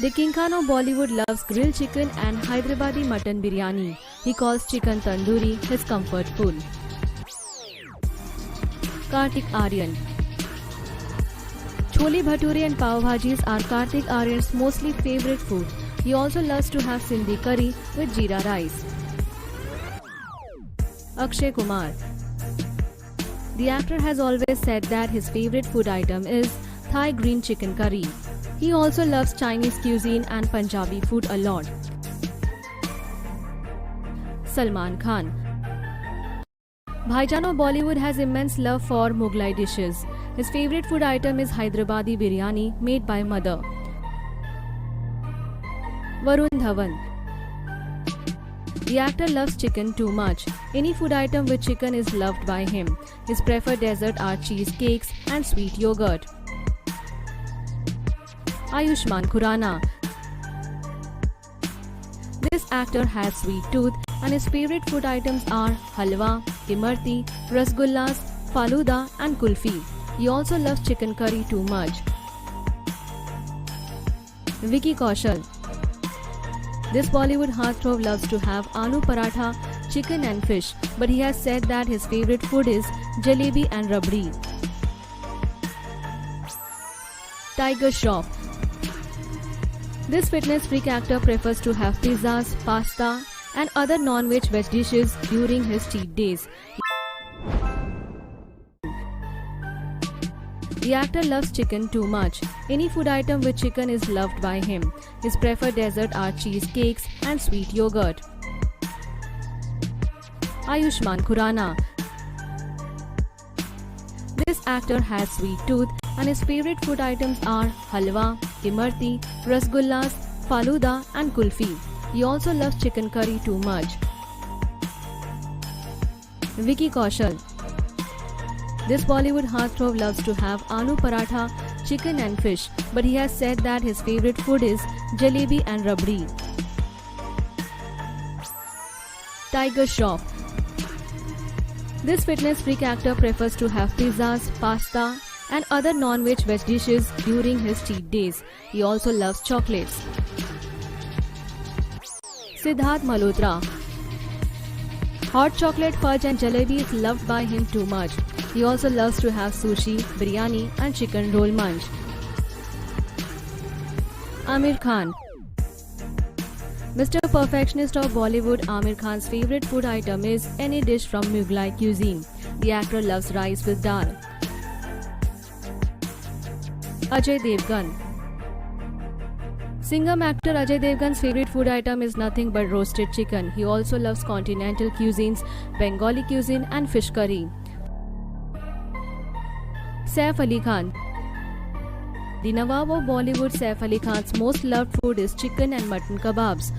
The King Khan of Bollywood loves grilled chicken and Hyderabadi mutton biryani. He calls chicken tandoori his comfort food. Kartik Aaryan. Chole bhature and pav bhajis are Kartik Aaryan's mostly favorite food. He also loves to have Sindhi curry with jeera rice. Akshay Kumar. The actor has always said that his favorite food item is Thai green chicken curry. He also loves Chinese cuisine and Punjabi food a lot. Salman Khan. Bhaijan of Bollywood has immense love for Mughlai dishes. His favorite food item is Hyderabadi biryani made by mother. Varun Dhawan. The actor loves chicken too much. Any food item with chicken is loved by him. His preferred dessert are cheesecakes and sweet yogurt. Ayushmann Khurrana. This actor has sweet tooth and his favorite food items are halwa, imarti, rasgullas, faluda and kulfi. He also loves chicken curry too much. Vicky Kaushal. This Bollywood heartthrob loves to have aloo paratha, chicken and fish, but he has said that his favorite food is jalebi and rabdi. Tiger Shroff. This fitness freak actor prefers to have pizzas, pasta and other non-veg veg dishes during his cheat days. The actor loves chicken too much. Any food item with chicken is loved by him. His preferred dessert are cheesecakes and sweet yogurt. Ayushmann Khurrana. This actor has sweet tooth and his favorite food items are halwa, imarti, rasgullas, faluda and kulfi. He also loves chicken curry too much. Vicky Kaushal. This Bollywood heartthrob loves to have aloo paratha, chicken and fish, but he has said that his favorite food is jalebi and rabdi. Tiger Shroff. This fitness freak actor prefers to have pizzas, pasta and other non-veg veg dishes during his cheat days. He also loves chocolates. Siddharth Malhotra. Hot chocolate fudge and jalebi is loved by him too much. He also loves to have sushi, biryani and chicken roll munch. Aamir Khan. Mr. Perfectionist of Bollywood, Aamir Khan's favorite food item is any dish from Mughlai cuisine. The actor loves rice with dal. Ajay Devgan. Singham actor Ajay Devgan's favorite food item is nothing but roasted chicken. He also loves continental cuisines, Bengali cuisine and fish curry. Saif Ali Khan. The Nawab of Bollywood, Saif Ali Khan's most loved food is chicken and mutton kebabs.